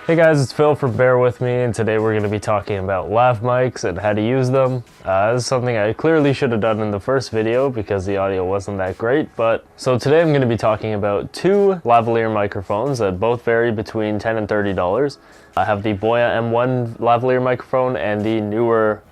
Hey guys, it's Phil from Bear With Me, and today we're going to be talking about lav mics and how to use them. This is something I clearly should have done in the first video because the audio wasn't that great, so today I'm going to be talking about two lavalier microphones that both vary between $10 and $30. I have the Boya M1 lavalier microphone and the newer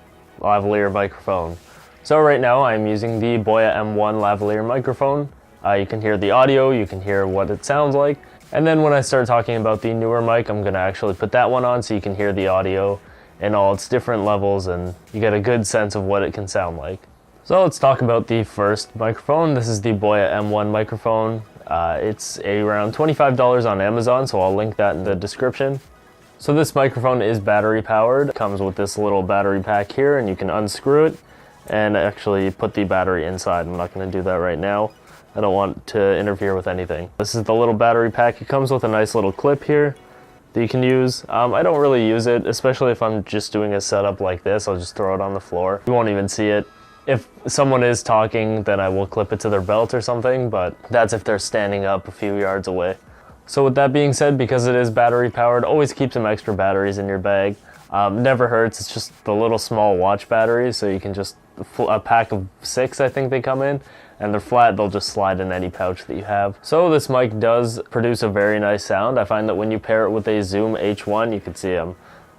lavalier microphone. So right now I'm using the Boya M1 lavalier microphone. You can hear the audio, you can hear what it sounds like. And then when I start talking about the newer mic, I'm going to actually put that one on so you can hear the audio in all its different levels and you get a good sense of what it can sound like. So let's talk about the first microphone. This is the Boya M1 microphone. It's around $25 on Amazon, so I'll link that in the description. So this microphone is battery powered. It comes with this little battery pack here and you can unscrew it and actually put the battery inside. I'm not going to do that right now. I don't want to interfere with anything. This is the little battery pack. It comes with a nice little clip here that you can use. I don't really use it, especially if I'm just doing a setup like this. I'll just throw it on the floor. You won't even see it. If someone is talking, then I will clip it to their belt or something, but that's if they're standing up a few yards away. So with that being said, because it is battery powered, always keep some extra batteries in your bag. Never hurts. It's just the little small watch batteries, so you can just, a pack of 6 I think they come in, and they're flat, they'll just slide in any pouch that you have. So this mic does produce a very nice sound. I find that when you pair it with a Zoom H1, you can see I'm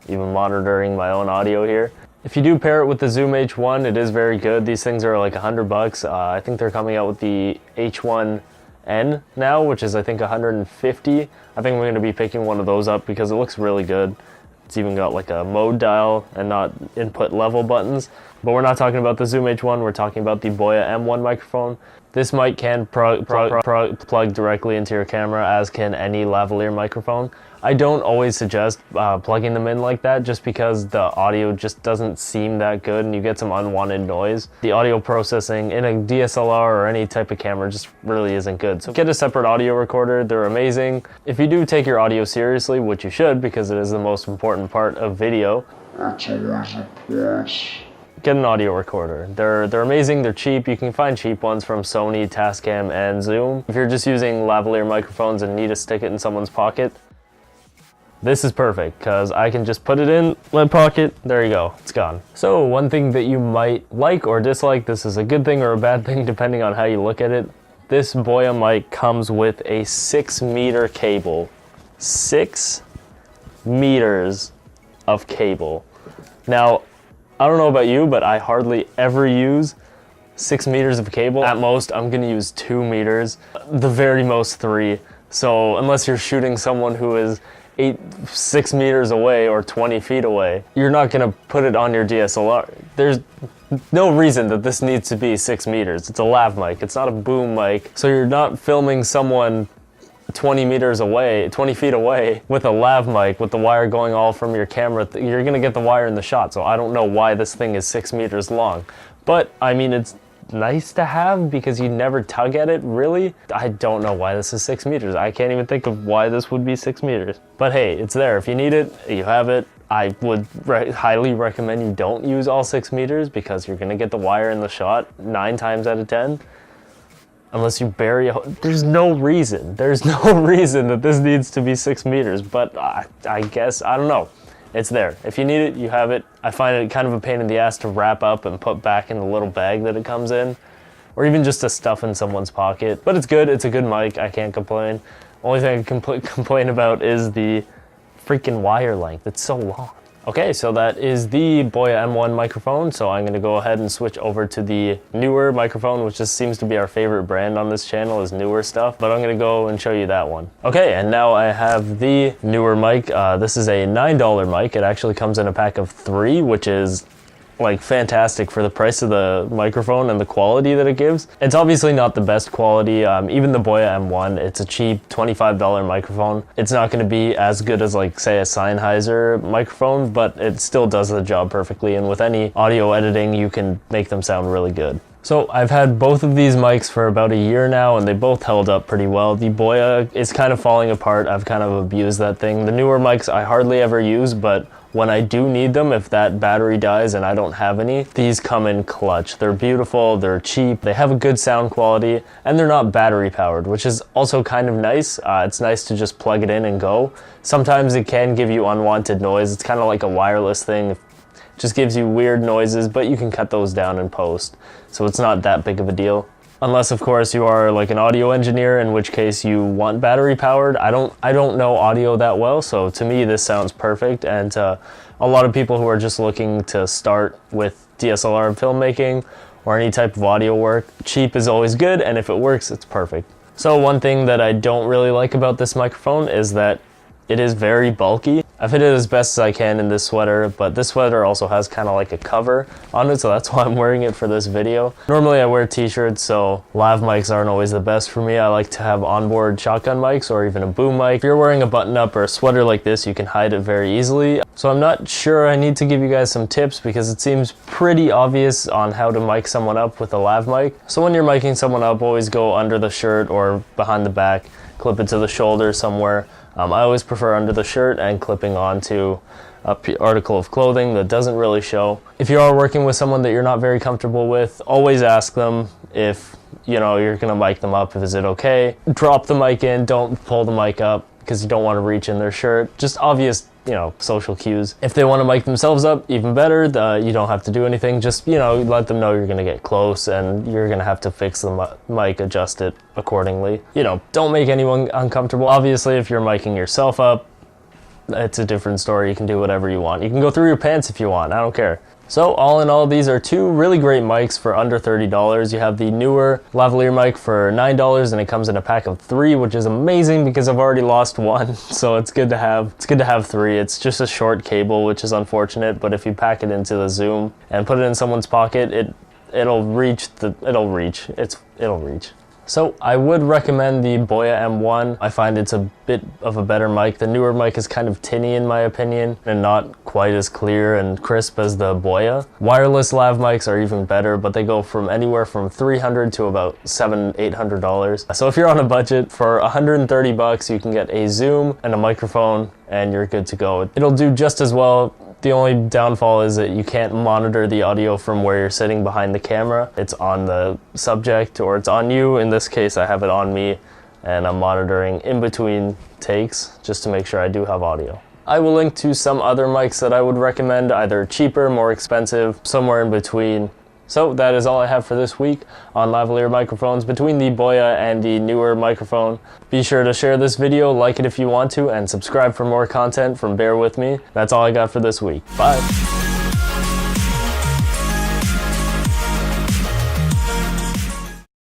even monitoring my own audio here. If you do pair it with the Zoom H1, it is very good. These things are like $100. I think they're coming out with the H1N now, which is I think 150. I think we're going to be picking one of those up because it looks really good. It's even got like a mode dial and not input level buttons. But we're not talking about the Zoom H1, we're talking about the Boya M1 microphone. This mic can plug directly into your camera, as can any lavalier microphone. I don't always suggest plugging them in like that just because the audio just doesn't seem that good and you get some unwanted noise. The audio processing in a DSLR or any type of camera just really isn't good. So get a separate audio recorder, they're amazing. If you do take your audio seriously, which you should because it is the most important part of video, get an audio recorder. They're amazing, they're cheap. You can find cheap ones from Sony, Tascam, and Zoom. If you're just using lavalier microphones and need to stick it in someone's pocket, this is perfect because I can just put it in my pocket. There you go, it's gone. So one thing that you might like or dislike, this is a good thing or a bad thing depending on how you look at it. This Boya mic comes with a 6-meter cable. 6 meters of cable. Now, I don't know about you, but I hardly ever use 6 meters of cable. At most, I'm gonna use 2 meters, the very most 3. So unless you're shooting someone who is 6 meters away or 20 feet away, you're not gonna put it on your DSLR. There's no reason that this needs to be 6 meters. It's a lav mic, it's not a boom mic. So you're not filming someone 20 feet away with a lav mic with the wire going all from your camera. You're gonna get the wire in the shot, so I don't know why this thing is 6 meters long. But I mean, it's nice to have because you never tug at it, really. I don't know why this is 6 meters. I can't even think of why this would be 6 meters. But hey, it's there. If you need it, you have it. I would highly recommend you don't use all 6 meters because you're gonna get the wire in the shot 9 times out of 10. Unless you bury a hole. There's no reason that this needs to be 6 meters, but I guess, I don't know. It's there. If you need it, you have it. I find it kind of a pain in the ass to wrap up and put back in the little bag that it comes in, or even just to stuff in someone's pocket. But it's good, it's a good mic, I can't complain. Only thing I can complain about is the freaking wire length. It's so long. Okay, so that is the Boya M1 microphone. So I'm gonna go ahead and switch over to the newer microphone, which just seems to be our favorite brand on this channel is newer stuff, but I'm gonna go and show you that one. Okay, and now I have the newer mic. This is a $9 mic. It actually comes in a pack of 3, which is like fantastic for the price of the microphone and the quality that it gives. It's obviously not the best quality. Even the Boya M1, it's a cheap $25 microphone. It's not going to be as good as like say a Sennheiser microphone, but it still does the job perfectly. And with any audio editing, you can make them sound really good. So I've had both of these mics for about a year now, and they both held up pretty well. The Boya is kind of falling apart. I've kind of abused that thing. The newer mics I hardly ever use, but when I do need them, if that battery dies and I don't have any, these come in clutch. They're beautiful, they're cheap, they have a good sound quality, and they're not battery powered, which is also kind of nice. It's nice to just plug it in and go. Sometimes it can give you unwanted noise. It's kind of like a wireless thing. It just gives you weird noises, but you can cut those down in post. So it's not that big of a deal. Unless, of course, you are like an audio engineer, in which case you want battery powered. I don't know audio that well, so to me this sounds perfect. And a lot of people who are just looking to start with DSLR filmmaking or any type of audio work, cheap is always good, and if it works, it's perfect. So one thing that I don't really like about this microphone is that it is very bulky. I've hit it as best as I can in this sweater, but this sweater also has kind of like a cover on it, so that's why I'm wearing it for this video. Normally I wear t-shirts, so lav mics aren't always the best for me. I like to have onboard shotgun mics or even a boom mic. If you're wearing a button-up or a sweater like this, you can hide it very easily. So I'm not sure I need to give you guys some tips because it seems pretty obvious on how to mic someone up with a lav mic. So when you're miking someone up, always go under the shirt or behind the back, clip it to the shoulder somewhere. I always prefer under the shirt and clipping onto an article of clothing that doesn't really show. If you are working with someone that you're not very comfortable with, always ask them if you're gonna mic them up, is it okay? Drop the mic in, don't pull the mic up because you don't want to reach in their shirt. Just obvious, social cues. If they want to mic themselves up, even better. You don't have to do anything. Just, let them know you're going to get close and you're going to have to fix the mic, adjust it accordingly. Don't make anyone uncomfortable. Obviously, if you're micing yourself up, it's a different story. You can do whatever you want. You can go through your pants if you want. I don't care. So all in all, these are two really great mics for under $30. You have the newer lavalier mic for $9, and it comes in a pack of 3, which is amazing because I've already lost one. So it's good to have 3. It's just a short cable, which is unfortunate, but if you pack it into the Zoom and put it in someone's pocket, it'll reach. So I would recommend the Boya M1. I find it's a bit of a better mic. The newer mic is kind of tinny in my opinion and not quite as clear and crisp as the Boya. Wireless lav mics are even better, but they go from anywhere from $300 to about $700-800. So if you're on a budget, for $130 you can get a Zoom and a microphone and you're good to go. It'll do just as well. The only downfall is that you can't monitor the audio from where you're sitting behind the camera. It's on the subject or it's on you. In this case, I have it on me and I'm monitoring in between takes just to make sure I do have audio. I will link to some other mics that I would recommend, either cheaper, more expensive, somewhere in between. So that is all I have for this week on lavalier microphones between the Boya and the newer microphone. Be sure to share this video, like it if you want to, and subscribe for more content from Bear With Me. That's all I got for this week. Bye.